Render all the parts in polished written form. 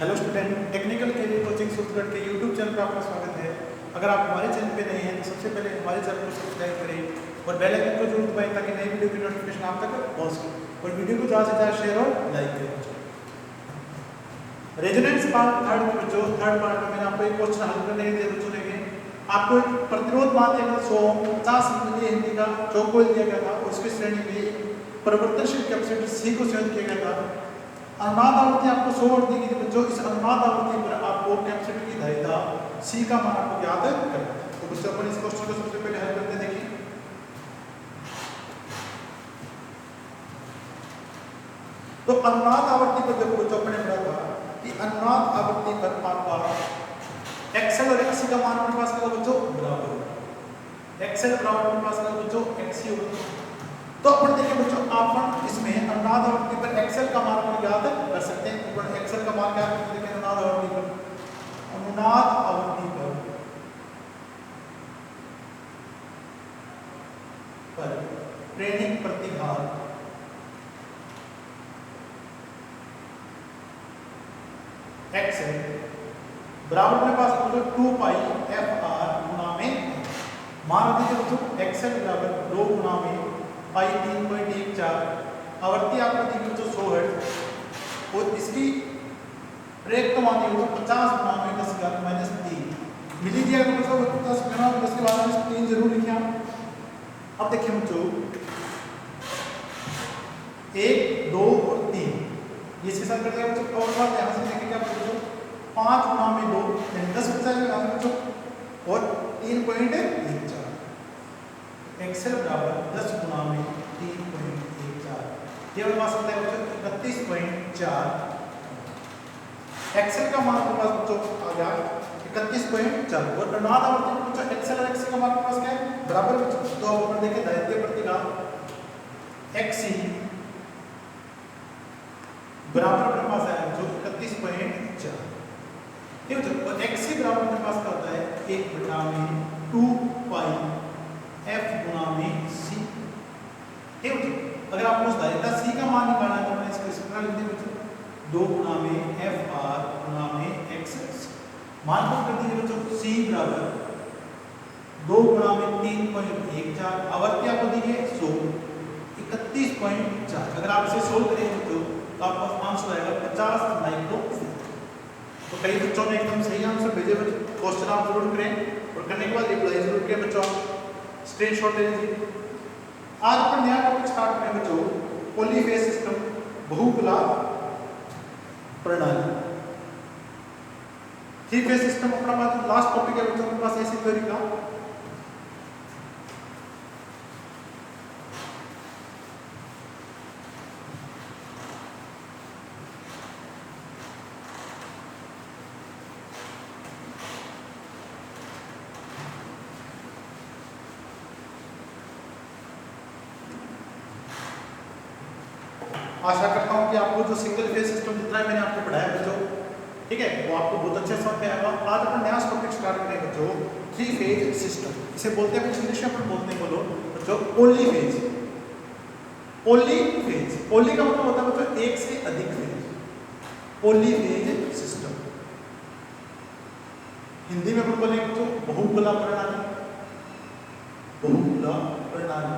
Hello student, technical career coaching Sutragarh के YouTube channel पर आपका स्वागत है। अगर आप हमारे चैनल पे नए हैं तो सबसे पहले हमारे चैनल को सब्सक्राइब करें और बेल आइकन को जरूर दबाएं ताकि नई वीडियो की नोटिफिकेशन आप तक पहुंच सके और वीडियो को ज़्यादा से ज़्यादा शेयर और लाइक करें। रेजोनेंस पार्ट थर्ड पार्ट में मैंने आपको एक क्वेश्चन हल करने के लिए बच्चों देंगे। आपको एक प्रतिरोध मान दिया गया 150 मिली का चौकोर दिया गया था और उसकी श्रेणी में परिवर्तनशील कैपेसिटर सी को चयन किया गया था। अनुनाद आवृत्ति आपको 100 वोल्ट दी गई थी। जो इस अनुनाद आवृत्ति पर आपको कैपेसिटर की धारिता सी का मान आपको ज्ञात करना है। तो बच्चों अपन इस क्वेश्चन को सबसे पहले हल करते देखिए। तो अनुनाद आवृत्ति पर जब बच्चों अपने पढ़ा था कि अनुनाद आवृत्ति पर आपका एक्सएल और एक्सी का मान अपने पास होगा बच्चों बराबर होगा। एक्सएल बराबर अपने पास होगा बच्चों एक्सी होगा। तो अपन देखिए बच्चों अपन इसमें अनुनाद आवृत्ति पर एक्सएल का मान अपन ज्ञात कर सकते हैं। अपन एक्सएल का मान क्या करते हैं? अनुनाद आवृत्ति पर प्रेरित प्रतिघात एक्सएल बराबर अपने पास होगा 2 पाई एफ आर गुना में मान दीजिए बच्चों एक्सएल बराबर 2 गुना में पाई 3.14 आवृत्ति आपको दी गई 100 हर्ट्ज और इसकी प्रेरक मान दी गई 50 गुना में 10⁻³ मिली दिया गया तो 10 गुना 10 के बाद 3 जरूर लिखिए आप। अब देखिए बच्चों 1 2 और 3 ये से साथ कर दिया बच्चों। और बात यहां से देखिए क्या बच्चों 5 गुना में 2 यानी 10 बचा है बच्चों और 3.14 एक्सएल बराबर 10 गुना में 3.14 ये हमारे पास होता है बच्चों 31.4। एक्सएल का मान हमारे पास बच्चों आ गया 31.4 और अनुनाद आवृत्ति में बच्चों एक्सएल और एक्सी का मान हमारे पास क्या है बराबर बच्चों। तो अब अपन देखें दायित्व प्रतिघात एक्सी बराबर अपने पास आया जो 31.4 ठीक है बच्चों। और एक्सी बराबर अपने पास क्या होता है 1 बटा में 2 पाई एफ गुना में सी। ठीक है अगर आपको उस दायित्व सी का मान निकालना है तो हमने इसको इस प्रकार लिख दिया बच्चों 2 गुना में एफ आर गुना में एक्स एक्स मान को कर दीजिए बच्चों सी बराबर 2 गुना में 3.14 आवृत्ति आपको दी है 100 31.4। अगर आप इसे सोल्व करेंगे बच्चों तो आपका आंसर आएगा 50 माइक्रोफैराड। तो कई बच्चों ने एकदम सही आंसर भेजे बच्चों। क्वेश्चन आप जरूर करें और करने के बाद रिप्लाई जरूर करें बच्चों। स्क्रीनशॉट ले लीजिए। आज अपन नया टॉपिक स्टार्ट करें बच्चों पॉलीफेज सिस्टम बहुकुला प्रणाली। थ्री फेज सिस्टम अपना पास लास्ट टॉपिक है बच्चों के पास ऐसी थ्योरी का। आशा करता हूं कि आपको जो सिंगल फेज सिस्टम जितना मैंने आपको पढ़ाया बच्चों ठीक है वो आपको बहुत अच्छे समझ में आएगा। आज अपन नया टॉपिक स्टार्ट करें बच्चों थ्री फेज सिस्टम। इसे बोलते हैं कुछ इंग्लिश में अपन बोलते हैं बोलो बच्चों पॉलीफेज। पॉलीफेज पॉली का मतलब होता है बच्चों एक से अधिक फेज। पॉलीफेज सिस्टम हिंदी में अपन बोलेंगे बच्चों बहुकुला प्रणाली। बहुकुला प्रणाली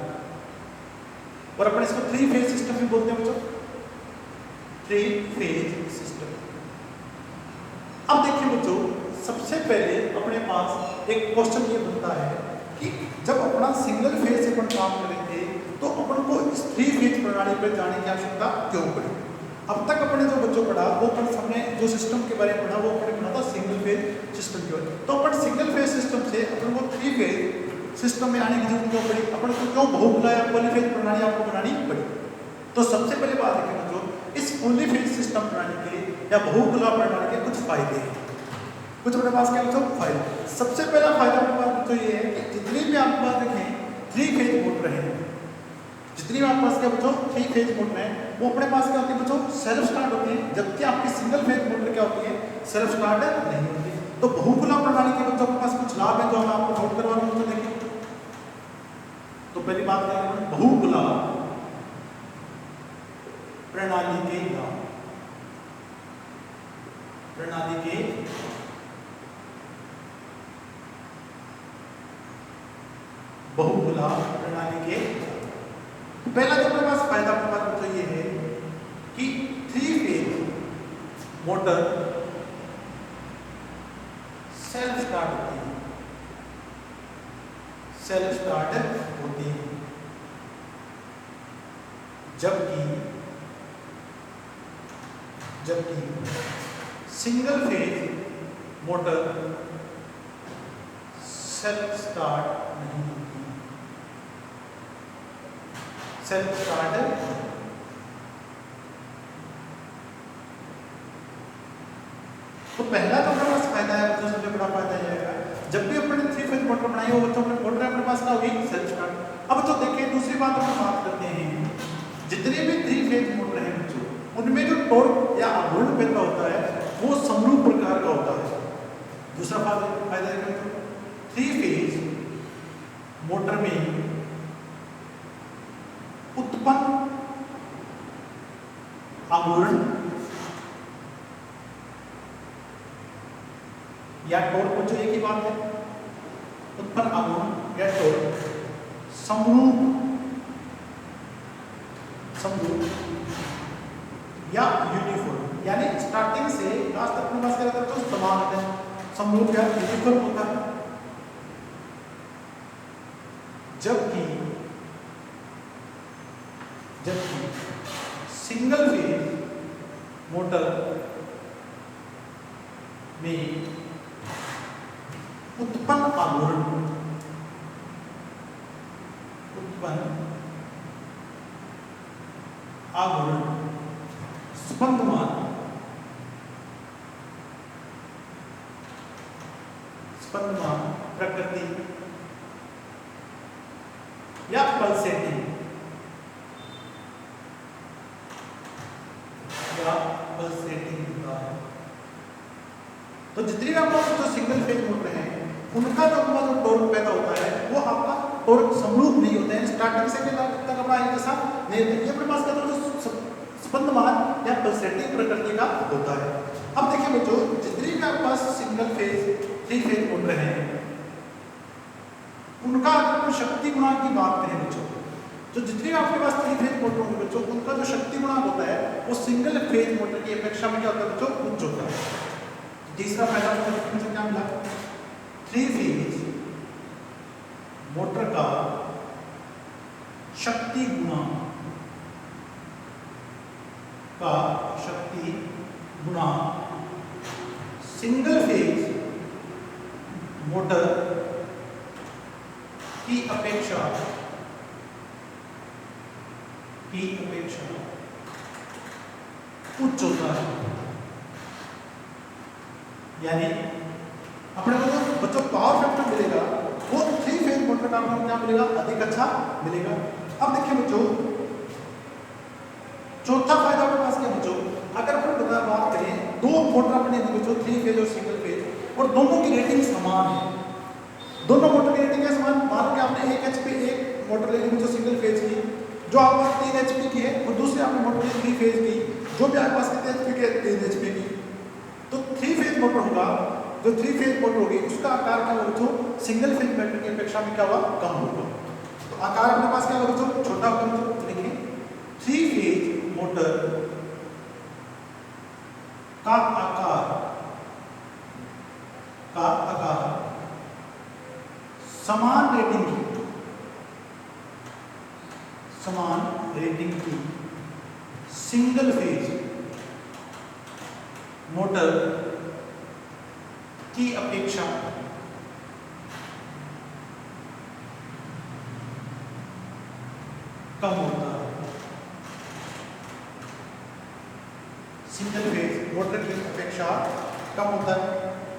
और अपन इसको थ्री फेज सिस्टम भी बोलते हैं बच्चों थ्री फेज सिस्टम। अब देखिए बच्चों सबसे पहले अपने पास एक क्वेश्चन ये बनता है कि जब अपना सिंगल फेज से अपन काम करेंगे तो अपन को इस थ्री फेज प्रणाली पर जाने की आवश्यकता क्यों पड़ी। अब तक अपने जो बच्चों पढ़ा वो अपन हमने जो सिस्टम के बारे में पढ़ा वो अपने पढ़ा था सिंगल फेज सिस्टम के बारे में। तो अपन सिंगल फेज सिस्टम से अपन को थ्री फेज सिस्टम में आने की जरूरत क्यों पड़ी। अपन को क्यों बहुकुला या पॉलीफेज प्रणाली आपको बनानी पड़ी। तो सबसे पहले बात है बच्चों इस पॉलीफेज सिस्टम प्रणाली के या बहुकुला प्रणाली के कुछ फायदे हैं। कुछ अपने पास क्या बच्चों फायदे। सबसे पहला फायदा अपने पास बच्चों ये है कि जितनी भी आपके पास देखें थ्री फेज मोटर है जितनी भी आपके पास क्या बच्चों थ्री फेज मोटर है वो अपने पास क्या होती है बच्चों सेल्फ स्टार्ट होती है। जबकि आपकी सिंगल फेज मोटर क्या होती है सेल्फ स्टार्ट नहीं होती। तो बहुकुला प्रणाली के बच्चों के पास कुछ लाभ है जो हम आपको नोट करवा रहा हूं। देखिए तो पहली बात करेंगे बहुकुला प्रणाली के लाभ। प्रणाली के बहुभुला प्रणाली के पहला जो हमारे पास फायदा अपने पास तो ये है कि 3 फेज मोटर सेल्फ स्टार्ट होती है, सेल्फ स्टार्ट होती है, जबकि single phase motor self start नहीं होती, सेल्फ स्टार्ट तो पहला तो हमारे पास फायदा है, तो सबसे बड़ा फायदा यह है जब भी अपने 3 फेज मोटर बनाई हो तो अपने मोटर अपने पास क्या होगी, सेल्फ स्टार्ट। अब तो देखिए दूसरी बात हम बात करते हैं, जितने भी 3 फेज मोटर हैं बच्चों उनमें जो टॉर्क या आघूर्ण पैदा होता है वो समरूप प्रकार का होता है। दूसरा फायदा है 3 फेज मोटर में उत्पन्न आघूर्ण या टॉर्क बच्चों एक ही बात है, उत्पन्न आघूर्ण या टॉर्क समरूप या यूनिफॉर्म, यानी स्टार्टिंग से लास्ट तक पास करें तो समान होता है, समरूप या यूनिफॉर्म होता है। जबकि सिंगल फेज मोटर में उत्पन्न आघूर्ण स्पंदमान प्रकृति या पल्सेटिंग होता है। तो जितनी भी आपको जो सिंगल फेज मोटर है उनका जो टॉर्क पैदा होता है वो आपका टॉर्क समरूप नहीं होता है, स्टार्टिंग से तक अपना एक जैसा नहीं होता, ये अपने पास का जो स्पंदमान या पल्सेटिंग प्रकृति का होता है। अब देखिए बच्चों जितनी भी आपके पास सिंगल फेज 3 फेज मोटर है उनका अगर शक्ति गुणांक की बात करें बच्चों, तो जितनी भी आपके पास 3 फेज मोटर होंगे बच्चों उनका जो शक्ति गुणांक होता है वो सिंगल फेज मोटर की अपेक्षा में क्या होता है बच्चों, उच्च होता है। तीसरा फायदा मुझे क्या मिला, 3 फेज मोटर का शक्ति गुणांक सिंगल फेज मोटर की अपेक्षा उच्च होता है। यानी अपने को जो बच्चों पावर फैक्टर मिलेगा वो 3 फेज मोटर का आपको क्या मिलेगा, अधिक अच्छा मिलेगा। अब देखिए बच्चों चौथा फायदा अपने पास क्या बच्चों, अगर अपन बात करें 2 मोटर अपने बच्चों 3 फेज और सिंगल फेज और दोनों की रेटिंग समान है, दोनों मोटर की रेटिंग है समान। मान लो कि आपने 1 HP एक मोटर ले ली बच्चों सिंगल फेज की जो आपके पास 3 HP की है और दूसरी आपने मोटर ली 3 फेज की जो भी आपके पास कितने HP की है, 3 HP की। तो 3 फेज मोटर होगा, जो 3 फेज मोटर होगी उसका आकार क्या होगा बच्चों, सिंगल फेज मोटर की अपेक्षा में क्या होगा, कम होगा। तो आकार अपने पास क्या होगा बच्चों, छोटा होगा बच्चों। देखिए 3 फेज मोटर का आकार समान रेटिंग की सिंगल फेज मोटर की अपेक्षा कम होता है। सिंगल फेज मोटर की अपेक्षा कम होता है।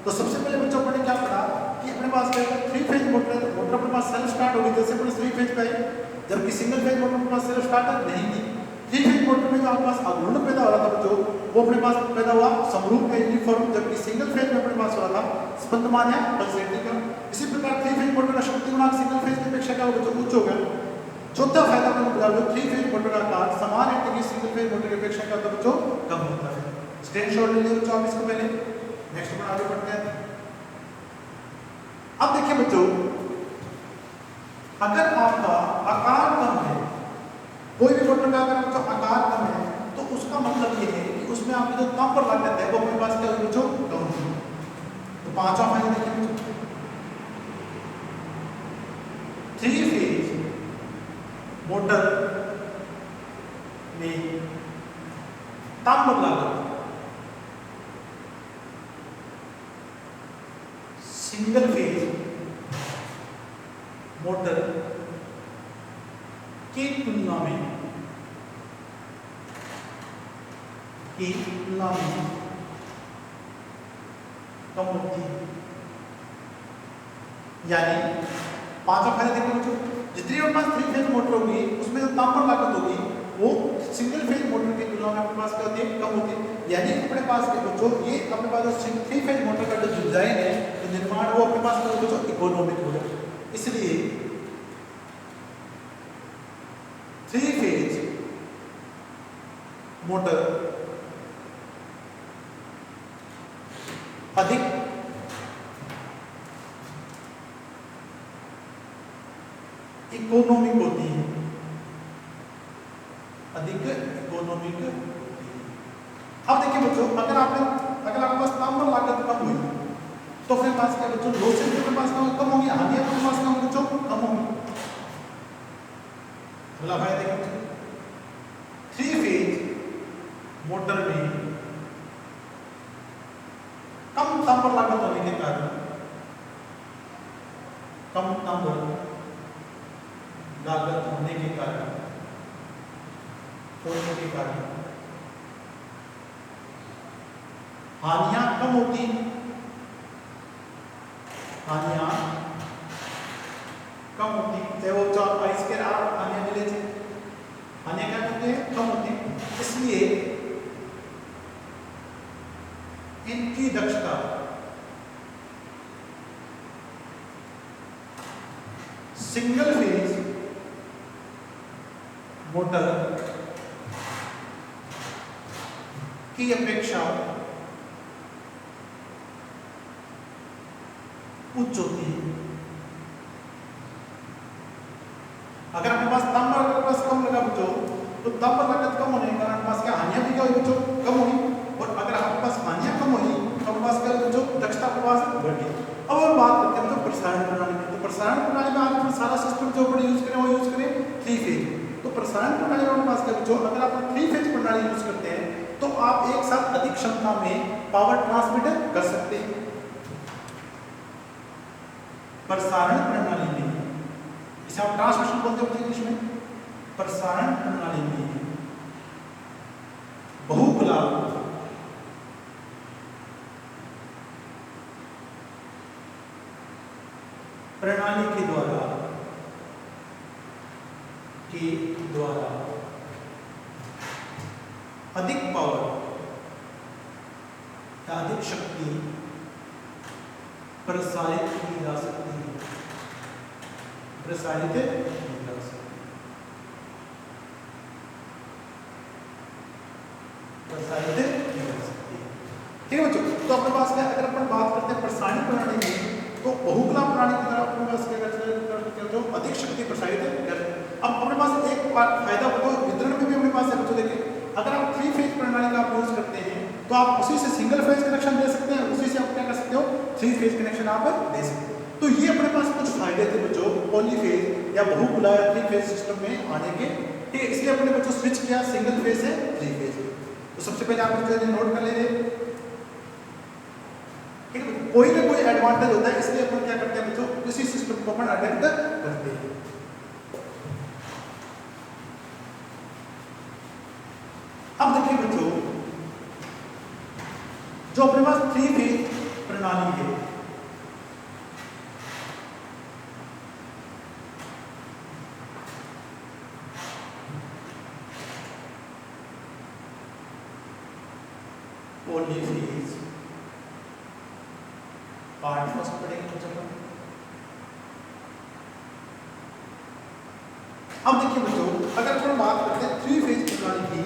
तो सबसे पहले बच्चों अपने क्या पढ़ा कि अपने पास क्या है, 3 फेज मोटर है तो मोटर अपने पास सेल्फ स्टार्ट होगी, जैसे अपने 3 फेज पे आई, जबकि सिंगल फेज मोटर अपने पास सेल्फ स्टार्ट नहीं थी। 3 फेज मोटर में जो आपके पास आघूर्ण पैदा हो रहा था बच्चों वो अपने पास पैदा हुआ समरूप या यूनिफॉर्म, जबकि सिंगल फेज में अपने पास हो रहा था स्पंदमान या पल्सेटिंग का। इसी प्रकार 3 फेज मोटर का शक्ति गुणांक सिंगल फेज की अपेक्षा क्या होगा बच्चों, उच्च होगा। चौथा फायदा मैंने बता दो, 3 फेज मोटर का आकार समान रेटिंग की सिंगल फेज मोटर की अपेक्षा क्या होता है बच्चों, कम होता है। स्क्रीनशॉट ले लो बच्चों आप इसको पहले, नेक्स्ट में आगे बढ़ते हैं। अब देखिए बच्चों, अगर आपका आकार कम है, कोई भी मोटर का अगर बच्चों आकार कम है, तो उसका मतलब ये है कि उसमें आपकी जो कम पर लागत है वो अपने पास क्या होगी बच्चों, कम होगी। तो पांचवा फायदा देखिए बच्चों, 3 फेज मोटर में कम पर लागत, सिंगल फेज मोटर की तुलना में कम होती है। यानी पांचवा फायदा देखो बच्चों, जितनी हमारे पास 3 फेज मोटर होगी उसमें जो तापमान लागत होगी वो सिंगल फेज मोटर की तुलना में अपने पास क्या होती है, कम होती है। यानी अपने पास बच्चों ये अपने पास जो 3 फेज मोटर का जो डिजाइन है, तो निर्माण वो अपने पास बच्चों इकोनॉमिक होगा। इसलिए 3 फेज मोटर अधिक इकोनॉमिक होती है, अधिक इकोनॉमिक होती है। अब देखिए बच्चों, अगर आपके पास तापमान लागत कम हुई तो फिर पास क्या बच्चों, लॉसेस भी अपने पास कम होंगी, हानियां अपने पास कम बच्चों कम होंगी। अगला फायदा देखिए बच्चों, 3 फेज मोटर में कम तापमान लागत होने के कारण, कम तापमान लागत होने के कारण हानियां कम होती, चाहे वो आइस के हानियां मिले थे, हानियां क्या होती है, कम होती। इसलिए इनकी दक्षता सिंगल फेज मोटर की अपेक्षा उच्च होती है। अगर अपने पास तापमान कम लगा बच्चों, तो तापमान लागत कम होने के कारण पास क्या हानियां भी क्या होगी बच्चों, कम होगी। और अगर आपके पास हानियां कम होगी तो आपके पास क्या बच्चों, दक्षता आपके पास बढ़ेगी। अब हम बात करते हैं बच्चों प्रसारण प्रणाली में। तो प्रसारण प्रणाली में आप सारा सिस्टम जो अपने यूज करें वो यूज करें 3 फेज। तो प्रसारण प्रणाली में आपके पास क्या बच्चों, अगर आप 3 फेज प्रणाली यूज करते हैं तो आप एक साथ अधिक क्षमता में पावर ट्रांसमिट कर सकते हैं। प्रसारण प्रणाली में, इसे आप ट्रांसमिशन बोलते हैं इंग्लिश में, प्रसारण प्रणाली में बहुकुला प्रणाली के द्वारा अधिक पावर या अधिक शक्ति प्रसारित की जा सकती है, ठीक है बच्चों। तो अपने पास क्या, अगर अपन बात करते हैं प्रसारण प्रणाली में, तो बहुकुला प्रणाली की तरह अपने पास क्या करते हैं, अधिक शक्ति प्रसारित करते हैं। अब अपने पास एक फायदा बच्चों वितरण में भी अपने पास है बच्चों, देखिए अगर आप 3 फेज प्रणाली का आप यूज करते हैं तो आप उसी से सिंगल फेज कनेक्शन दे सकते हैं, उसी से आप क्या कर सकते हो, 3 फेज कनेक्शन आप दे सकते हो। तो ये अपने पास कुछ फायदे थे बच्चों पॉलीफेज या बहुकुला या 3 फेज सिस्टम में आने के, ठीक है। इसलिए अपने बच्चों स्विच किया सिंगल फेज से 3 फेज। तो सबसे पहले आप नोट कर ले रहे, ठीक है। कोई ना कोई एडवांटेज होता है, इसलिए अपन क्या करते हैं बच्चों, किसी सिस्टम को अपन अडेप्ट करते हैं। अब देखिए बच्चों, जो अपने पास 3 फेज प्रणाली है, पॉलीफेज पार्ट फर्स्ट पढ़ेंगे बच्चों। अब देखिए बच्चों, अगर हम बात करते हैं 3 फेज प्रणाली की,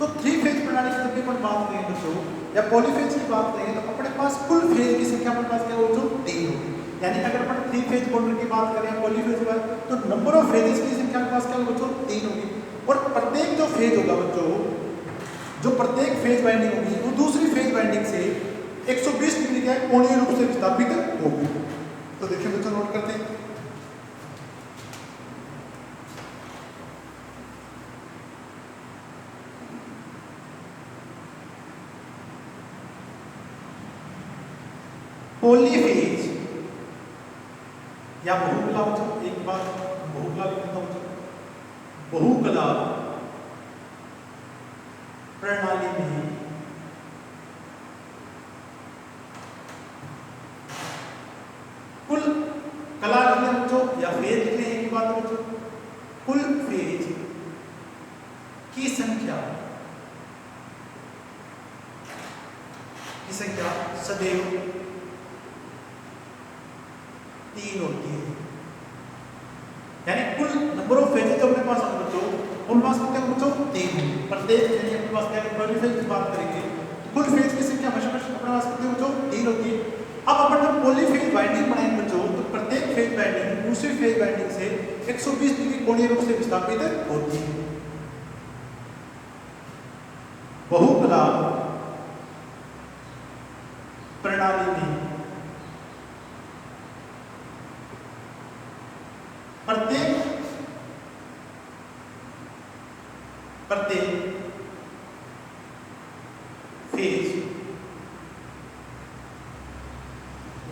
तो थ्री फेज प्रणाली की जब भी अपन बात करें बच्चों या पॉलीफेज की बात करें तो अपने पास कुल फेज की संख्या अपने पास क्या हो जो 3 होगी। यानी अगर अपन थ्री फेज मोटर की बात करें पॉलीफेज की बात तो नंबर ऑफ फेजेस की संख्या अपने पास क्या होगी बच्चों 3 होगी। और प्रत्येक जो फेज होगा बच्चों जो प्रत्येक फेज वाइंडिंग होगी वो दूसरी फेज वाइंडिंग से 120 डिग्री का कोणीय रूप से विस्थापित होगी। तो देखिए बच्चों नोट करते हैं पॉलीफेज या बहुकला बच्चों एक बार बहुकला लिख देता हूं बच्चों बहुकला प्रणाली में कुल कला लिखने बच्चों या फेज लिखने एक बात बच्चों कुल फेज की संख्या सदैव 3 होती है। यानी कुल नंबर ऑफ फेजेस जो अपने पास होंगे बच्चों उनके पास कितने बच्चों 3 होंगे। प्रत्येक यानी अपने पास क्या पॉलीफेज की बात करेंगे तो कुल फेज की संख्या हमेशा अपने पास कितने बच्चों 3 होती है। अब अपन जब पॉलीफेज वाइंडिंग बनाएंगे बच्चों तो प्रत्येक फेज वाइंडिंग दूसरी फेज वाइंडिंग से 120 डिग्री कोणीय रूप से विस्थापित होती है। बहुकला प्रणाली में प्रत्येक फेज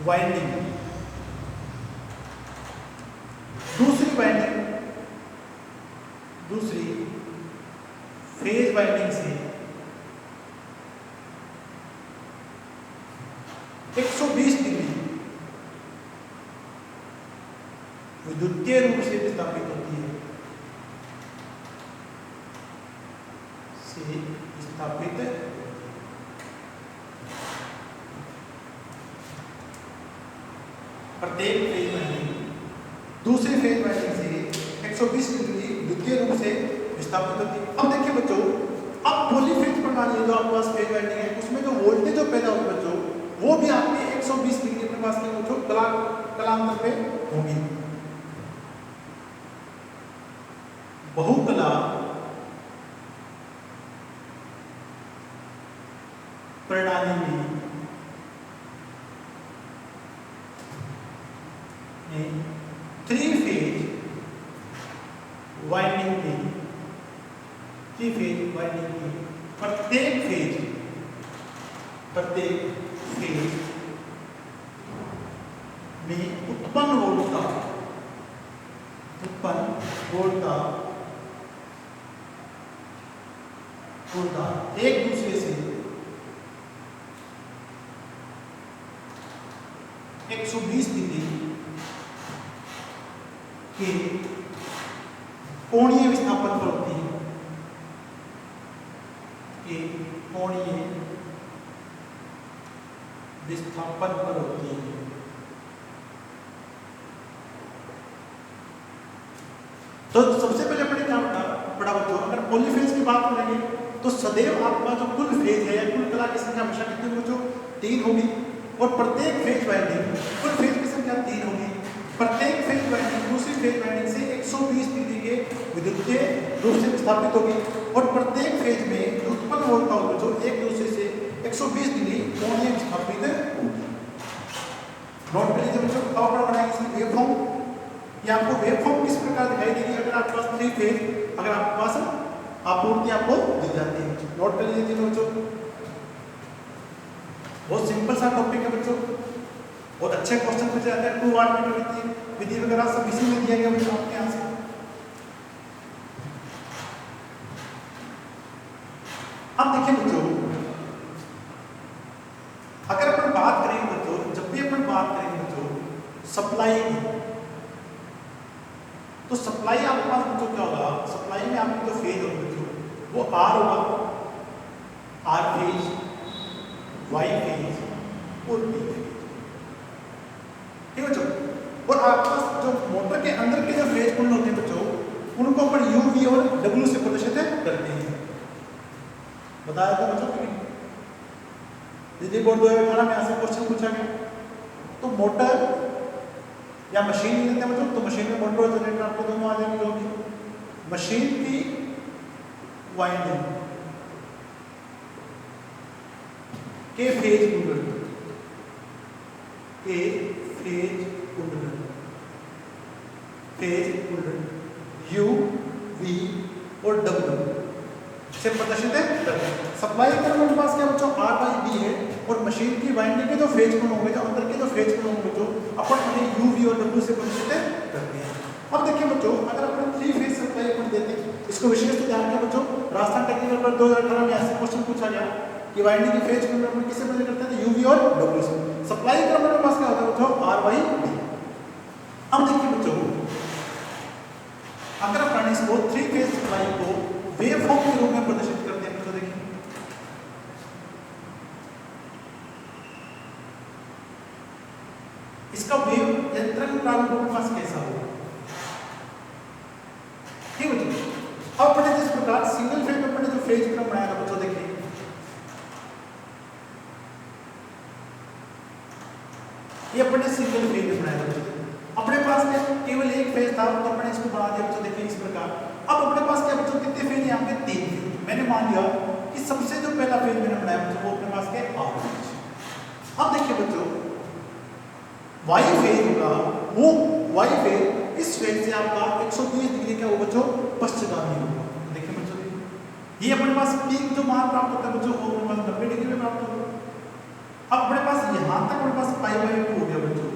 वाइंडिंग दूसरी फेज वाइंडिंग से 120 डिग्री विद्युतीय रूप से विस्थापित होती है प्रत्येक फेज वाइंडिंग दूसरे फेज वाइंडिंग से 120 डिग्री विद्युतीय रूप से विस्थापित होती है। अब देखिए बच्चों अब पॉलीफेज प्रणाली जो आपके पास फेज वाइंडिंग है उसमें जो वोल्टेज जो पैदा होगी बच्चों वो भी आपके 120 डिग्री अपने पास के बच्चों कलांतर पे होगी। बहुकला प्रणाली में थ्री फेज वाइंडिंग की प्रत्येक फेज में उत्पन्न वोल्टता एक दूसरे से 120 डिग्री के कोणीय विस्थापन पर होती है। तो सबसे पहले अपने क्या पढ़ा बच्चों अगर पॉलीफेज की बात करेंगे तो सदैव आपका जो कुल फेज है या कुल कला की संख्या हमेशा कितनी बच्चों 3 होगी। और प्रत्येक फेज वाइंडिंग कुल फेज की संख्या 3 होगी। प्रत्येक फेज वाइंडिंग दूसरी फेज वाइंडिंग से 120 डिग्री के विद्युतीय रूप से विस्थापित होगी। और प्रत्येक फेज में जो उत्पन्न वोल्टेज होगा जो एक दूसरे से 120 डिग्री कोणीय विस्थापित होगी। नोट कर लीजिए बच्चों अब अपन बनाएंगे इसकी वेवफॉर्म। ये आपको वेवफॉर्म किस प्रकार दिखाई देगी अगर आपके पास 3 फेज अगर आपके पास आपूर्ति आपको दी जाती है। नोट कर लीजिए तीनों बच्चों बहुत सिंपल सा टॉपिक है बच्चों बहुत अच्छे क्वेश्चन पूछे जाते हैं 2 वाट मीटर विधि वगैरह सब इसी में दिया गया बच्चों आपके यहाँ से। अब देखिए बच्चों अगर अपन बात करेंगे बच्चों जब भी अपन बात करेंगे बच्चों सप्लाई की तो सप्लाई आपके पास बच्चों क्या होगा सप्लाई में आपकी जो फेज होगा बच्चों वो आर होगा आर फेज वाई फेज और बी फेज ठीक है बच्चों। और आपके पास जो मोटर के अंदर के जो फेज कुंडल होते हैं बच्चों उनको अपन यू वी और डब्ल्यू से प्रदर्शित करते हैं। बताया था बच्चों कि बिजली बोर्ड 2018 में ऐसे क्वेश्चन पूछा गया। तो मोटर या मशीन नहीं लेते बच्चों, तो मशीन में मोटर और जनरेटर आपको दोनों आ जाएंगे। जो कि मशीन की वाइंडिंग के फेज कुंडल, के फेज कुंडल, फेज कुंडल U, V और W से प्रदर्शित है। सप्लाई करंट के पास क्या बच्चों R बाई B है, और मशीन की वाइंडिंग के जो फेज कोण होंगे, जो अंदर के जो फेज कोण होंगे बच्चों, अपन उन्हें U, V और W से प्रदर्शित करते हैं। अब देखिए बच्चों, अगर अपन 3 फेज सप्लाई अपन देते हैं, इसको विशेष तो ध्यान दें बच्चों, राजस्थान टेक्निकल पर 2018 में ऐसे क्वेश्चन पूछा गया कि वाइंडिंग के फेज कोण अपन किससे मेजर करते हैं, U, V और W से। सप्लाई करंट के पास क्या होता है बच्चों, R बाई B। अब देखिए बच्चों, अगर अपन इसको 3 फेज सप्लाई को वेव फॉर्म के रूप में प्रदर्शित करते हैं तो देखिए, इसका वेव यंत्रण प्रारूप के पास कैसा होगा, ठीक है बच्चों। अब अपने जिस प्रकार सिंगल फेज में अपने जो फेज क्रम बनाया था बच्चों, देखिए ये अपने सिंगल फेज में बनाया था बच्चों। अपने पास में केवल एक फेज था, तो अपने इसको बना दिया बच्चों, देखिए इस प्रकार। अब अपने पास क्या बच्चों, कितने फेज यहाँ पे 3 फेज। मैंने मान लिया कि सबसे जो पहला फेज मैंने बनाया बच्चों, वो अपने पास क्या है, R फेज। अब देखिए बच्चों, Y फेज होगा, वो Y फेज इस फेज से आपका 120 डिग्री क्या होगा बच्चों, पश्चिमगामी होगा। देखिए बच्चों, ये अपने पास पीक जो मान प्राप्त होता है बच्चों, वो अपने पास 90 डिग्री में प्राप्त होगा। अब अपने पास यहाँ तक अपने पास पाई बाई 2 हो गया बच्चों,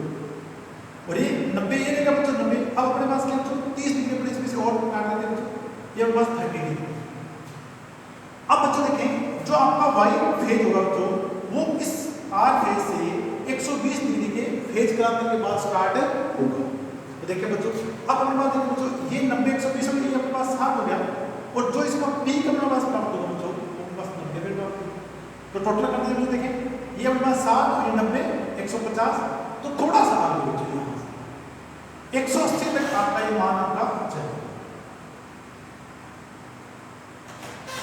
और ये 90 ये रहेगा बच्चों 90। अब अपने पास क्या बच्चों, 30 डिग्री अपने इसमें से और काट देते हैं बच्चों, ये अपने पास 30 डिग्री। अब बच्चों देखें, जो आपका Y फेज होगा बच्चों, वो इस R फेज से 120 डिग्री के फेज क्रांति के बाद स्टार्ट होगा। तो देखिए बच्चों, अब अपने पास देखिए बच्चों, ये 90 120 हो गया, अपने पास 60 हो गया, और जो इसका पीक अपने पास प्राप्त होगा बच्चों, वो अपने पास 90 में प्राप्त होगा। तो टोटल करते हैं बच्चों, देखें ये अपने पास 60 और ये 90 150, तो थोड़ा सा आगे बच्चों, यहाँ से 180 तक आपका ये मान आपका चलेगा,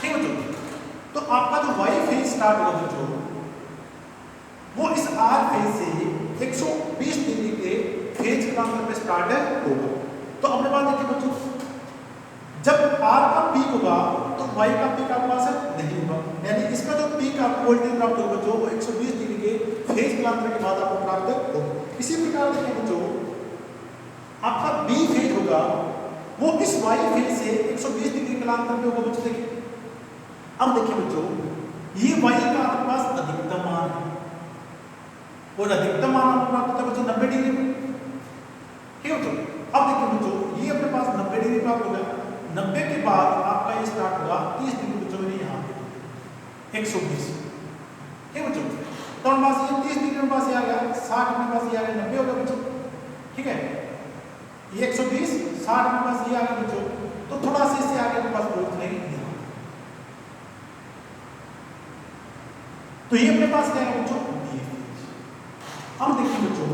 ठीक है बच्चों। तो आपका जो Y फेज स्टार्ट होगा बच्चों, वो इस R फेज से 120 डिग्री के फेज क्रांति पे स्टार्ट होगा। तो अपने पास देखिए बच्चों, जब R का पीक होगा तो Y का पीक आपके पास नहीं होगा, यानी इसका जो पीक आपको वोल्टेज प्राप्त होगा बच्चों, वो 120 डिग्री के फेज क्रांति के बाद आपको प्राप्त होगा। इसी प्रकार देखिए बच्चों, आपका B फेज होगा, वो इस Y फेज से 120 डिग्री कालांतर पे होगा बच्चों। देखिए अब देखिए बच्चों, ये Y का आपके पास अधिकतम मान है, और अधिकतम मान आपको प्राप्त होता है बच्चों 90 डिग्री में, ठीक है बच्चों। अब देखिए बच्चों, ये अपने पास 90 डिग्री प्राप्त हो गया, 90 के बाद आपका ये स्टार्ट होगा 30 डिग्री बच्चों में, यहाँ पे 120, ठीक है बच्चों। तो हमारे पास ये 30 डिग्री में पास ये आ गया, 60 में पास ये आ गया, 90 हो गया बच्चों, ठीक है। ये 120, 60 में पास ये आ गया बच्चों, तो थोड़ा सा इससे आगे अपने पास ग्रोथ नहीं है। तो ये अपने पास क्या है बच्चों, B फेज। अब देखिए बच्चों,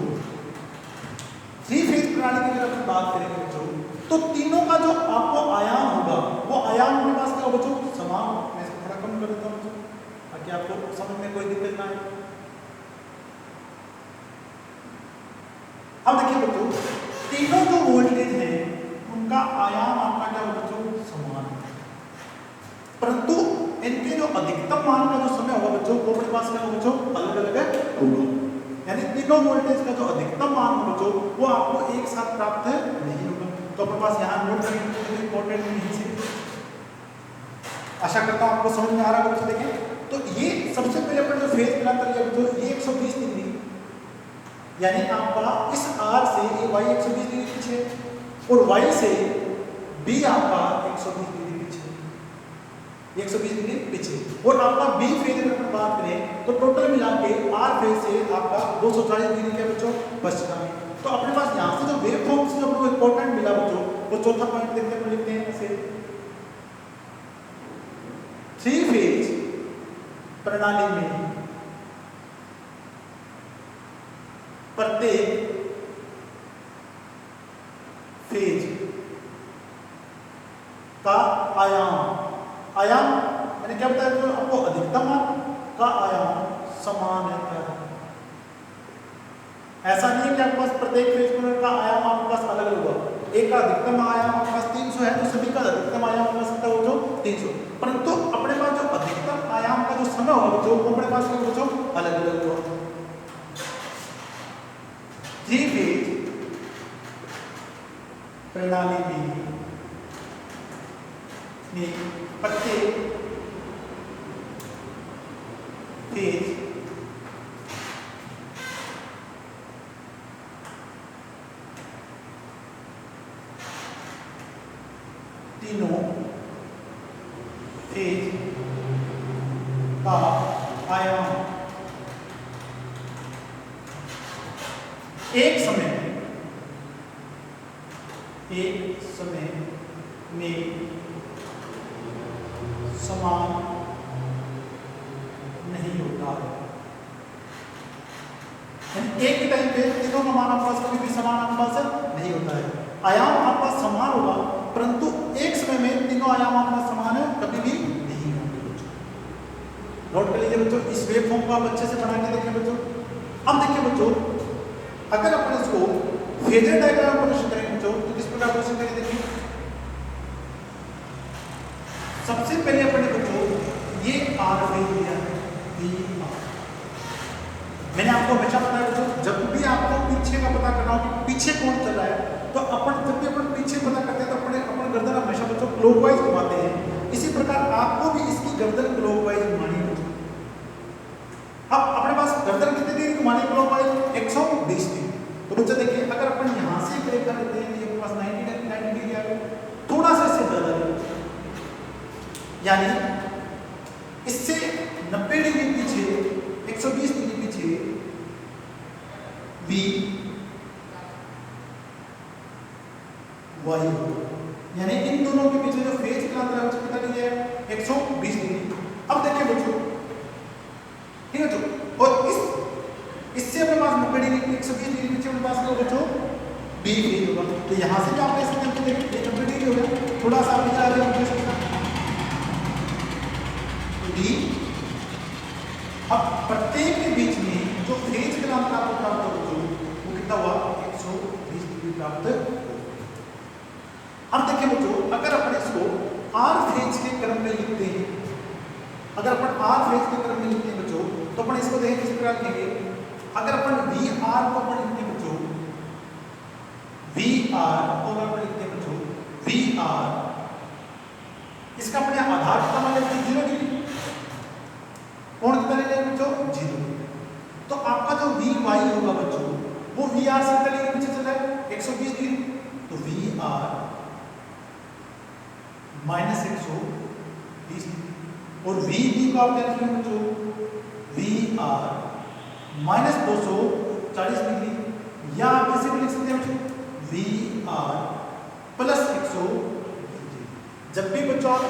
3 फेज प्रणाली की अगर बात करेंगे बच्चों, तो तीनों का जो आपको आयाम होगा, वो आयाम अपने पास क्या होगा बच्चों, समान। मैं इसको थोड़ा कम कर देता हूं बच्चों, ताकि आपको समझ में कोई दिक्कत ना आए। अब देखिए बच्चों, तीनों जो वोल्टेज है उनका आयाम आपका क्या होगा बच्चों, समान, परंतु इनके जो अधिकतम मान का जो समय होगा बच्चों, वो अपने पास क्या होगा बच्चों, अलग अलग होगा। यानी तीनों वोल्टेज का जो अधिकतम मान होगा बच्चों, वो आपको एक साथ प्राप्त नहीं होगा। तो अपने पास यहाँ नोट करने के लिए इंपॉर्टेंट नहीं है। आशा करता हूँ आपको समझ में आ रहा होगा। देखें तो ये सबसे पहले अपने जो फेज मिलाकर लिया बच्चों, ये 120 डिग्री, यानी आपका इस R से ये Y 120 डिग्री पीछे, और Y से B आपका 120 डिग्री पीछे, 120 डिग्री पीछे। और आपका B फेज अगर बात करें तो टोटल मिला के R फेज से आपका 240 डिग्री के बच्चों पश्चिमी। तो अपने पास यहाँ से जो वेव फॉर्म से जो इंपॉर्टेंट मिला बच्चों, वो चौथा पॉइंट देखते हैं, लिखते हैं ऐसे, 3 फेज प्रणाली में प्रत्येक फेज का आयाम, आयाम मैंने क्या बताया तो आपको, का आयाम समान रहता है। ऐसा नहीं है कि आपके पास प्रत्येक फेज कॉर्डिनेट का आयाम आपके पास अलग अलग होगा। एक का अधिकतम आयाम आपके पास 300 है तो सभी का अधिकतम आयाम आपके पास कितना होगा, 300। परंतु अपने पास जो अधिकतम आयाम का जो समय होगा जो वो अपने पास क्या होगा, अलग अलग होगा। 3 फेज प्रणाली में प्रत्येक फेज तीनों फेज का आयाम एक समय में समान नहीं होता है। एक ही टाइम पे तीनों का मान आपके पास कभी भी समान आपके पास नहीं होता है। आयाम आपके पास समान होगा परंतु एक समय में तीनों आयाम आपके पास समान है कभी भी नहीं होंगे। नोट कर लीजिए बच्चों, इस वेव फॉर्म को आप अच्छे से बना के देखें बच्चों। अब देखिए बच्चों, अगर अपन इसको फेजर डायग्राम प्रदर्शित करेंगे बच्चों तो किस प्रकार प्रदर्शित करेंगे, देखिए सबसे पहले अपने बच्चों ये आर फेज दिया है, बी आर। मैंने आपको हमेशा बताया बच्चों, जब भी आपको पीछे का पता करना हो कि पीछे कौन चल रहा है तो अपन जब भी अपन पीछे पता करते हैं तो अपन गर्दन हमेशा बच्चों क्लॉकवाइज घुमाते हैं। इसी प्रकार आपको भी इसकी गर्दन क्लॉकवाइज घुमानी है। अब अपने पास गर्दन कितनी डिग्री घुमानी क्लॉकवाइज, 120 डिग्री। तो बच्चों देखिए, अगर अपन यहाँ से एक रेखा लेते हैं, ये अपने पास 90 डिग्री आ गया, थोड़ा सा इससे ज्यादा यानी इससे 90 डिग्री पीछे, 120 डिग्री पीछे वी वाई, यानी इन दोनों के बीच जो फेज का अंतर है वो कितना डिग्री है, 120 डिग्री। अब देखिए बच्चों, ठीक है बच्चों, और इससे अपने पास 90 डिग्री, 120 डिग्री पीछे अपने पास क्या बच्चों, बी फेज होगा। तो यहाँ से भी आप ऐसे करके देखिए, 90 डिग्री हो गया, थोड़ा सा आप इधर आ जाए डी। अब प्रत्येक के बीच में जो फेज का अंतर आपको प्राप्त होगा वो कितना हुआ, 120 डिग्री प्राप्त होगा। अब देखिए बच्चों, अगर अपन इसको आर फेज के क्रम में लिखते हैं, अगर अपन आर फेज के क्रम में लिखते हैं बच्चों तो अपन इसको देखें किस प्रकार लिखेंगे। अगर अपन वी आर को अपन लिखते हैं बच्चों, वी आर को अगर अपन लिखते हैं बच्चों, वी आर, इसका अपने आधार कितना मान लेते हैं, 0 डिग्री। कौन कितना ले लेंगे बच्चों, 0। तो आपका जो वी वाई होगा बच्चों वो वी आर से कितना डिग्री पीछे चला है, 120 डिग्री। तो वी आर माइनस 120 डिग्री, और वी बी को आप क्या लिखेंगे बच्चों, वी आर माइनस 240 डिग्री, या आप ऐसे भी लिख सकते हैं बच्चों, वी आर प्लस 120 डिग्री। जब भी बच्चों आप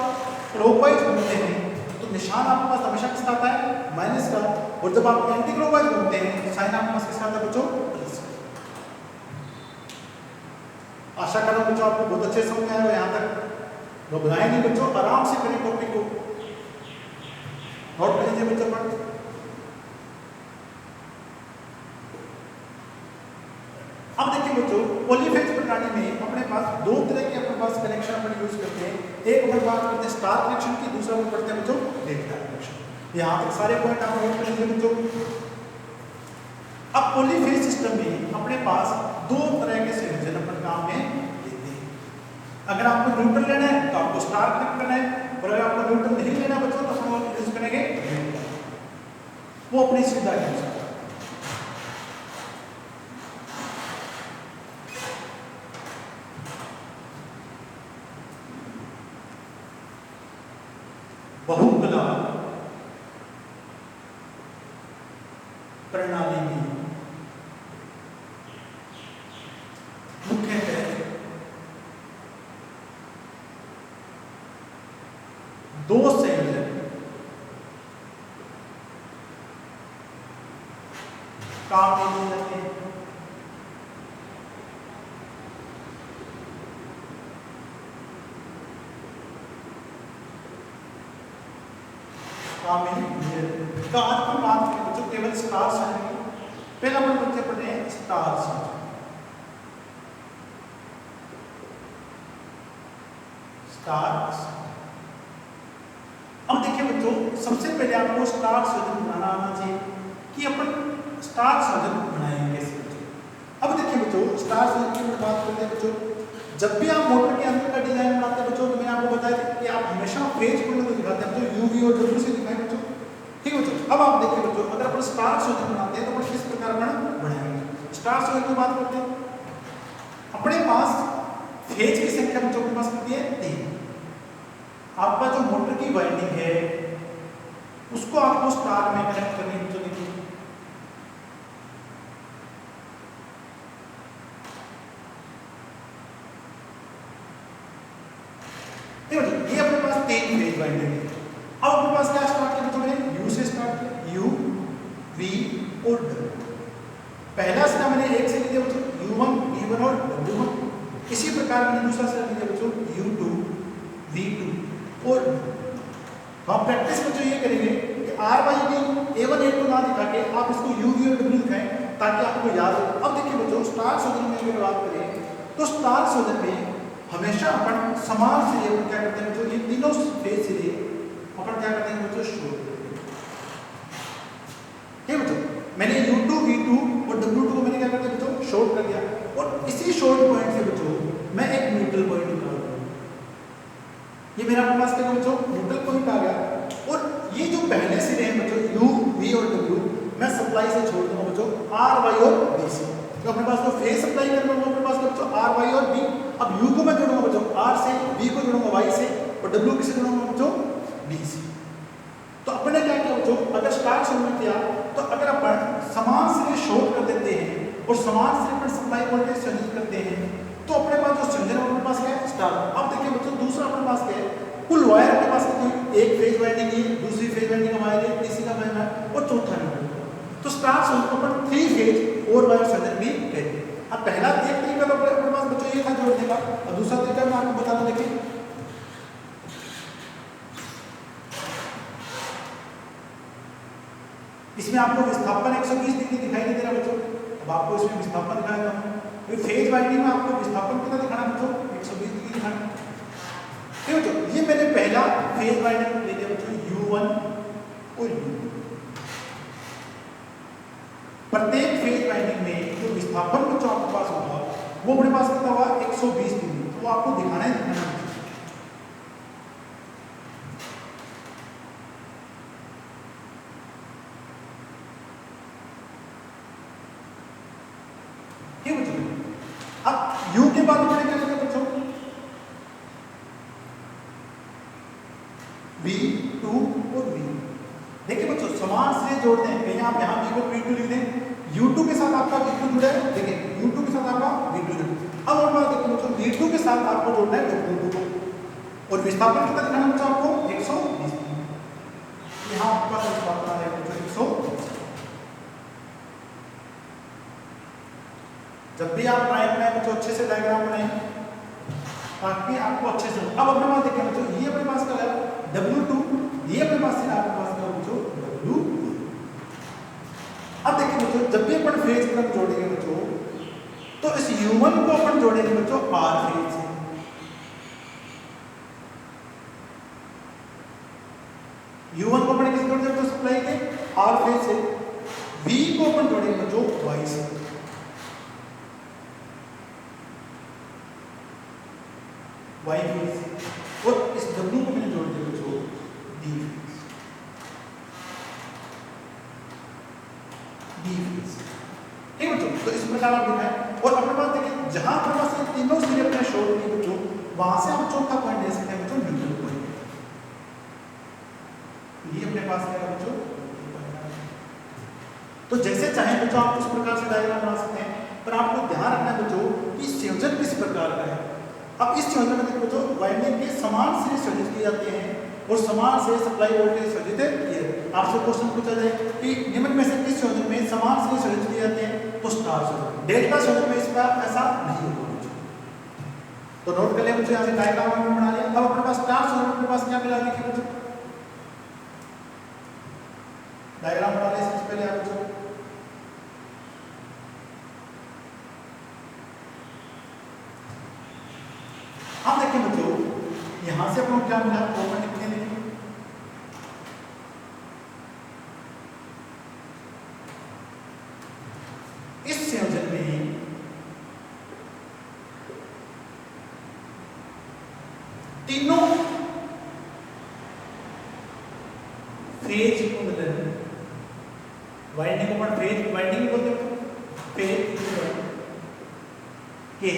क्लॉकवाइज घूमते हैं तो निशान आपके पास हमेशा किसका आता है, माइनस का, और जब आप एंटी क्लॉकवाइज घूमते हैं तो साइन आपके पास किसका आता है बच्चों, प्लस का। आशा कर रहा हूं बच्चों आपको बहुत अच्छे से समझ में आया। यहाँ तक घबराएं नहीं बच्चों, आराम से करें टॉपिक को, नोट कर लीजिए बच्चों पर। अब देखिए बच्चों, पॉलीफेज प्रणाली में अपने पास दो तरह के अपने पास कनेक्शन अपन यूज करते हैं। एक अपन बात करते हैं स्टार कनेक्शन की, दूसरा अपन करते हैं बच्चों डेल्टा कनेक्शन। यहाँ तक सारे पॉइंट आप नोट कर लीजिए बच्चों। अब पॉलीफेज सिस्टम में अपने पास दो तरह के संयोजन अपन काम में लेते हैं। अगर आपको न्यूट्रल लेना है तो आपको स्टार कनेक्ट करना है, और अगर आपको न्यूट्रल नहीं लेना बच्चों तो अपन यूज करेंगे वो अपनी सुविधा के अनुसार। बहुकला प्रणाली में मुख्यतः दो संयोजन काम में लिए जाते हैं। शामिल है। तो आज हम बात करें बच्चों केवल स्टार संयोजन की। पहला अपन बच्चे पढ़ रहे हैं स्टार संयोजन। स्टार, अब देखिए बच्चों सबसे पहले आपको स्टार संयोजन बनाना आना चाहिए कि अपन स्टार संयोजन बनाएंगे कैसे बच्चों। अब देखिए बच्चों स्टार संयोजन की बात करते हैं बच्चों, जब भी आप मोटर के अंदर का डिजाइन बनाते हैं बच्चों, तो मैंने आपको बताया था कि आप हमेशा फेज को दिखाते हैं बच्चों, यू वी और डब्ल्यू से दिखाएं बच्चों, ठीक है बच्चों। अब आप देखिए बच्चों अगर अपन स्टार संयोजन बनाते हैं तो अपन किस प्रकार बनाएंगे। स्टार संयोजन की बात करते हैं, अपने पास फेज की संख्या बच्चों के पास कितनी है 3। आपका जो मोटर की वाइंडिंग है उसको आपको स्टार में कनेक्ट करनी है बच्चों। देखिए ये अपने पास 3 फेज वाइंडिंग है। अब अपने पास क्या स्टार्ट किया बच्चों ने, यू से स्टार्ट किया, यू वी और डब्ल्यू। पहला स्टेप मैंने एक से लिया बच्चों u1 v1 और w1। इसी प्रकार मैंने दूसरा स्टेप लिया बच्चों u2 v2 और हम प्रैक्टिस बच्चों ये करेंगे कि R Y D a1 a2 ना दिखा के आप इसको u v और w दिखाएं ताकि आपको याद हो। अब देखिए बच्चों स्टार संयोजन में अगर बात करें तो स्टार संयोजन में हमेशा अपन समान सिरे अपन क्या करते हैं बच्चों, ये तीनों फेज सिरे अपन क्या करते हैं बच्चों शॉर्ट करते हैं, ठीक बच्चों। मैंने u2 v2 और w2 को मैंने क्या कर दिया बच्चों शॉर्ट कर दिया, और इसी शॉर्ट पॉइंट से बच्चों मैं एक न्यूट्रल पॉइंट निकाल रहा हूं। ये मेरा अपने पास क्या बच्चों न्यूट्रल पॉइंट आ गया, और ये जो पहले सिरे हैं बच्चों u v और w मैं सप्लाई से छोड़ दूंगा बच्चों r y और b से। तो अपने पास जो फेज सप्लाई कर रहा हूं अपने पास बच्चों r y और b। अब u को मैं जोड़ूंगा बच्चों r से, b को जोड़ूंगा y से और w किसे जोड़ूंगा बच्चों b से। तो अपने क्या किया बच्चों, अगर स्टार संयोजन किया तो अगर अपन समान सिरे शॉर्ट कर देते हैं और समान सिरे पर सप्लाई वोल्टेज संयोजित करते हैं तो अपने पास जो संयोजन अपने पास क्या है स्टार। अब देखिए बच्चों दूसरा अपने पास क्या है, कुल वायर अपने पास कितनी, एक फेज वाइंडिंग है, दूसरी फेज वाइंडिंग का वायर है, तीसरी का वायर है और चौथा नंबर। तो स्टार संयोजन को अपन 3 फेज और वायर संयोजन भी कहते हैं। अब पहला एक तरीका तो अपने पास बच्चों ये था जोड़ने का, और दूसरा तरीका मैं आपको बता दूं। देखिए इसमें आपको विस्थापन 120 डिग्री दिखाई नहीं दे रहा बच्चों। अब आपको इसमें विस्थापन दिखाया था, तो फेज वाइंडिंग में आपको विस्थापन कितना दिखाना बच्चों 120 डिग्री दिखाना, ठीक है बच्चों। ये मैंने पहला फेज वाइंडिंग ले लिया बच्चों u1 और u2। प्रत्येक फेज वाइंडिंग में जो विस्थापन बच्चों आपके पास होगा वो अपने पास कितना हुआ 120 डिग्री, तो आपको दिखाना है दिखाना। ठीक बच्चों, अब u के बाद मैंने क्या किया बच्चों v2 और v। देखिए बच्चों समान से जोड़ते हैं, कहीं आप यहाँ v को v2 लिख दें, u2 के साथ आपका v2 जुड़ा है, देखिए u2 के साथ आपका v2 जुड़ा है। अब और बात देखिए बच्चों v2 के साथ आपको जोड़ना है w2 को, और विस्थापन कितना दिखाना बच्चों आपको 120। यहाँ आपके पास विस्थापन आ जाएगा बच्चों 120। जब भी आप ड्राइंग बनाए बच्चों अच्छे से डायग्राम बनाएं ताकि आपको अच्छे से। अब अपने पास देखिए बच्चों ये अपने पास क्या है w2, ये अपने पास है आपके पास क्या बच्चों w। अब देखिए बच्चों जब भी अपन फेज क्रम जोड़ेंगे बच्चों तो इस u1 को अपन जोड़ेंगे बच्चों r फेज से, u1 को अपन किस जोड़ेंगे बच्चों सप्लाई के r फेज से, v को अपन जोड़ेंगे बच्चों y से, y फेज, और इस w को मैंने जोड़ दिया बच्चों d फेज, ठीक बच्चों। तो इस प्रकार आप दिखाएं, और अपने पास देखिए जहां अपने पास ये तीनों सिरे अपने शॉर्ट किए बच्चों वहां से हम चौथा पॉइंट ले सकते हैं बच्चों न्यूट्रल पॉइंट। ये अपने पास क्या है बच्चों, तो जैसे चाहे बच्चों आप उस प्रकार से डायग्राम बना सकते हैं, पर आपको ध्यान रखना है बच्चों कि संयोजन किस प्रकार का है। अब इस संयोजन में देखिए बच्चों वाइंडिंग के समान सिरे संयोजित किए जाते हैं और समान से सप्लाई वोल्टेज संयोजित किए। आपसे क्वेश्चन पूछा जाए कि निम्न में से किस संयोजन में समान सिरे संयोजित किए जाते हैं, तो स्टार संयोजन। डेल्टा संयोजन में इसका ऐसा नहीं होगा बच्चों। तो नोट कर लिया बच्चों, यहाँ से डायग्राम हमने बना लिया। अब अपने पास स्टार संयोजन अपने पास क्या मिला देखिए बच्चों, डायग्राम बना ले सबसे पहले आप बच्चों। आप देखिए बच्चों, यहां से अपने क्या मिला, ओपन लिखते हैं। इस संयोजन में तीनों फेज कुंडलन, वाइंडिंग को फेज वाइंडिंग बोलते हैं, फेज के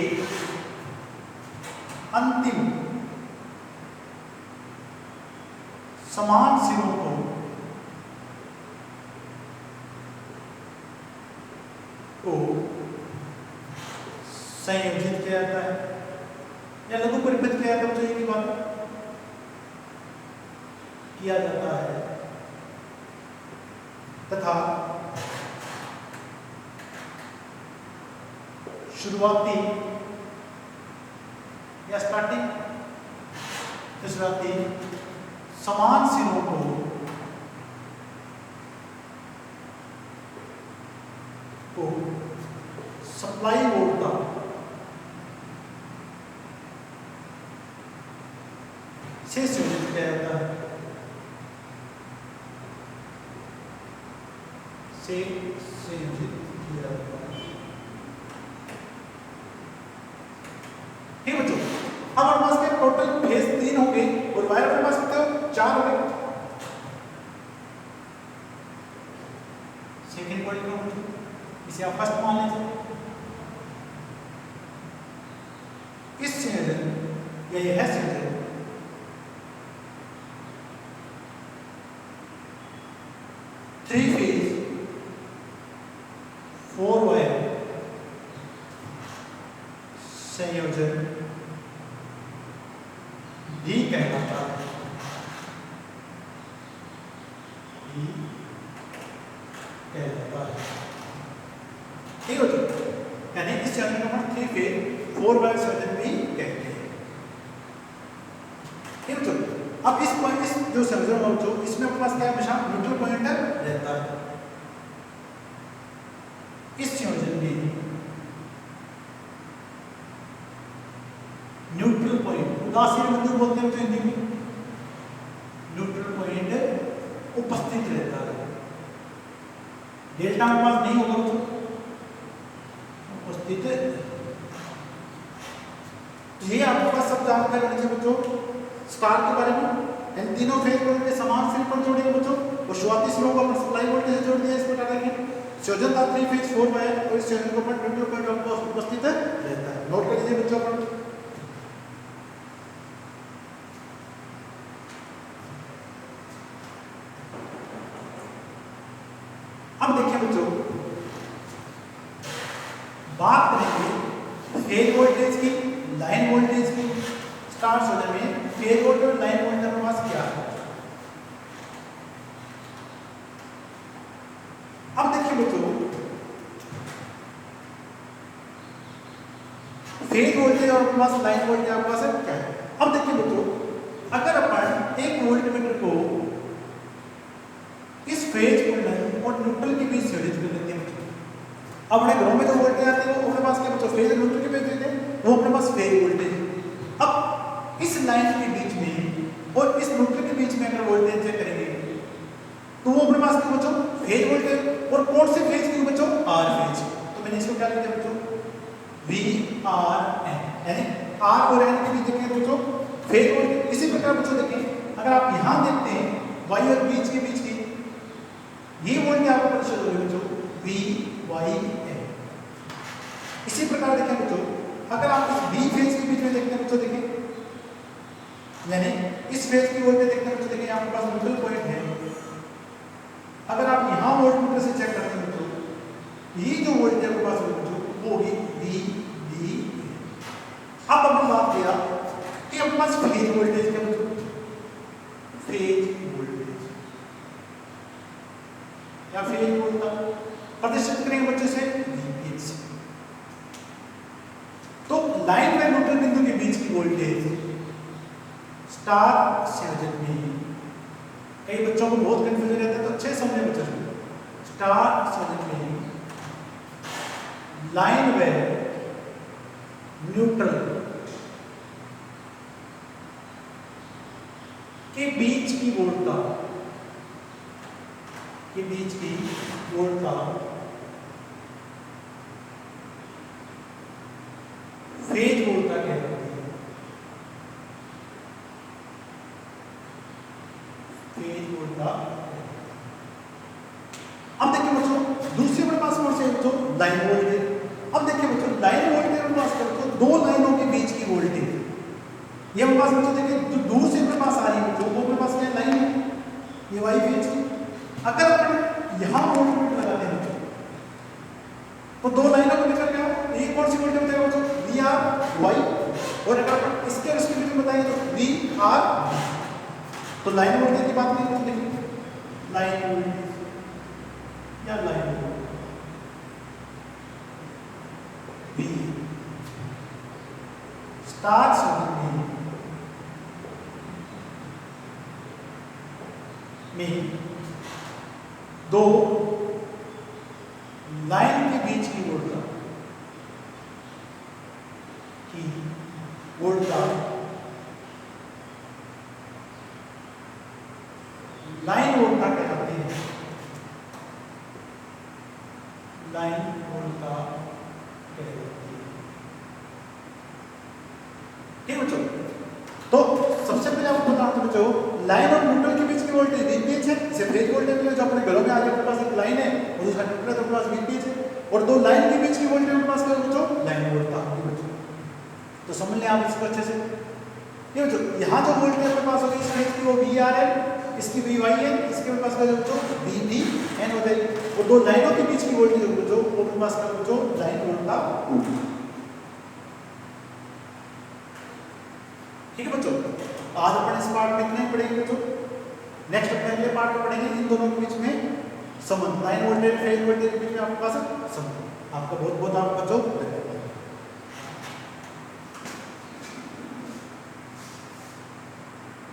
अंतिम समान सिरों को संयोजित किया जाता है या लघु परिपथ किया जाता है, तो एक बात किया जाता है तथा शुरुआती या शुरुआती समान सिरों को सप्लाई वोल्टा से संयोजित किया जाता है, से संयोजित किया जाता है। ठीक बच्चों, अब हमारे पास के टोटल फेज 3 हो गए और वायर हमारे पास कितने हो, 4 हो गए। सेकेंड पॉइंट क्या होगा, इसे आप फर्स्ट मान लीजिए। इस संयोजन या यह संयोजन थ्री फेज 4 वायर संयोजन भी कहलाता है, भी कहलाता है। ठीक है तो यानी इस संयोजन को हम 3 फेज 4 वायर संयोजन भी कहते हैं। ठीक है तो अब इस पॉइंट, इस जो संयोजन हो जो इसमें अपने पास क्या हमेशा न्यूट्रल पॉइंट रहता है। इस संयोजन में न्यूट्रल पॉइंट, उदासीन बिंदु बोलते हैं हिंदी में, न्यूट्रल पॉइंट उपस्थित रहता है। डेल्टा हमारे पास नहीं होगा तो उपस्थित, ये आपके पास सब जानकारी होनी चाहिए बच्चों स्टार के बारे में। इन तीनों फेज को समान सिर पर जोड़ेंगे बच्चों और शुरुआती सिरों को अपना सप्लाई वोल्टेज जोड़ दिया। इस प्रकार देखिए संयोजन था 3 फेज 4 वायर और इस संयोजन को अपन न्यूट्रल पॉइंट आपको उपस्थित रहता है। नोट कर लीजिए बच्चों अपन। अब देखिए बच्चों, बात करेंगे फेज वोल्टेज की, लाइन वोल्टेज की। स्टार संयोजन में फेज वोल्टेज और लाइन वोल्टेज हमारे पास क्या है। अब देखिए बच्चों, फेज वोल्टेज और अपने पास लाइन वोल्टेज आपके पास क्या है। अब देखिए बच्चों, अगर अपन एक वोल्टमीटर को इस फेज कुंडल और न्यूट्रल के बीच संयोजित कर लेते हैं बच्चों, अब अपने घरों में जो वोल्टेज आते हैं वो अपने पास क्या बच्चों फेज और न्यूट्रल के बीच देते हैं, वो अपने पास फेज वोल्टेज है। अब इस लाइन के बीच में और इस न्यूट्रल के बीच में अगर वोल्टेज चेक करेंगे तो वो अपने पास क्या बच्चों फेज वोल्टेज, और कौन से फेज की बच्चों आर फेज। तो मैंने इसको क्या लिख दिया बच्चों वी आर एन, यानी आर और एन के बीच देखें बच्चों फेज वोल्टेज। इसी प्रकार बच्चों देखें अगर आप यहां देखते हैं वाई और बीच के बीच की ये वोल्टेज आपको परिशुद्ध होगी बच्चों वी वाई एन। इसी प्रकार देखें बच्चों अगर आप इस बी फेज के बीच में देखते हैं बच्चों देखें, यानी इस फेज की वोल्टेज देखते हैं बच्चों देखें आपके पास न्यूट्रल पॉइंट है। अगर आप यहां वोल्टमीटर से चेक करते हैं बच्चों ये जो वोल्टेज आपके पास है बच्चों वो होगी वी बी। अब हमने बात किया कि अपने पास फेज वोल्टेज क्या बच्चों, फेज वोल्टेज या फेज वोल्टेज प्रदर्शित करेंगे बच्चों से वीपीएच। तो लाइन व न्यूट्रल बिंदु के बीच की वोल्टेज स्टार संयोजन में कई बच्चों को बहुत कंफ्यूजन रहता है, तो अच्छे समझे बच्चों। स्टार्ट समझिए लाइन व न्यूट्रल के बीच की वोल्टता, के बीच की वोल्टता फेज वोल्टता कहलाती है। फेज वोल्टता। अब देखिए बच्चों दूसरी हमारे पास कौन से बच्चों लाइन वोल्टेज। अब देखिए बच्चों लाइन वोल्टेज हमारे पास बच्चों दो लाइनों के बीच की वोल्टेज। ये हमारे पास बच्चों देखिए जो दूर से हमारे पास आ रही है बच्चों, वो हमारे पास क्या लाइन है, ये वाई फेज की। अगर अपन यहाँ वोल्टमीटर लगाते हैं बच्चों, तो दो लाइनों को निकल गया, ये कौन सी वोल्टेज बताएगा बच्चों, वी आर वाई। और अगर अपन इसके और इसके बीच में बताएंगे तो वी आर, तो लाइन वोल्टेज की बात नहीं होती। देखिए लाइन वोल्टेज या लाइन वी स्टार्ट्स में दो लाइन के बीच की वोल्टता लाइन वोल्टता कहलाती है। लाइन वोल्टता कहलाती है। ठीक बच्चों, तो सबसे पहले आपको बता दूं बच्चों, लाइन और न्यूट्रल के बीच की वोल्टेज वीपीएच है। इसे फेज वोल्टेज में जो अपने घरों में आगे अपने पास एक लाइन है और दूसरा न्यूट्रल है, तो अपने पास वीपीएच है। और दो लाइन के बीच की वोल्टेज अपने पास क्या है बच्चों, लाइन वोल्टता। बच्चों तो समझ लें आप इसको अच्छे से। ये बच्चों यहाँ जो वोल्टेज अपने पास होगी इस फेज की वो वी आर है, इसकी वी वाई है, इसके अपने पास क्या बच्चों वी वी एन हो जाएगी। और दो लाइनों के बीच की वोल्टेज बच्चों वो अपने पास क्या बच्चों लाइन वोल्टता। ठीक है बच्चों, आज अपन इस पार्ट में इतना ही पढ़ेंगे बच्चों। नेक्स्ट अपने अगले पार्ट में पढ़ेंगे इन दोनों के बीच में संबंध, लाइन वोल्टेज फेज वोल्टेज के बीच में आपके पास संबंध। आपका बहुत बहुत आप बच्चों।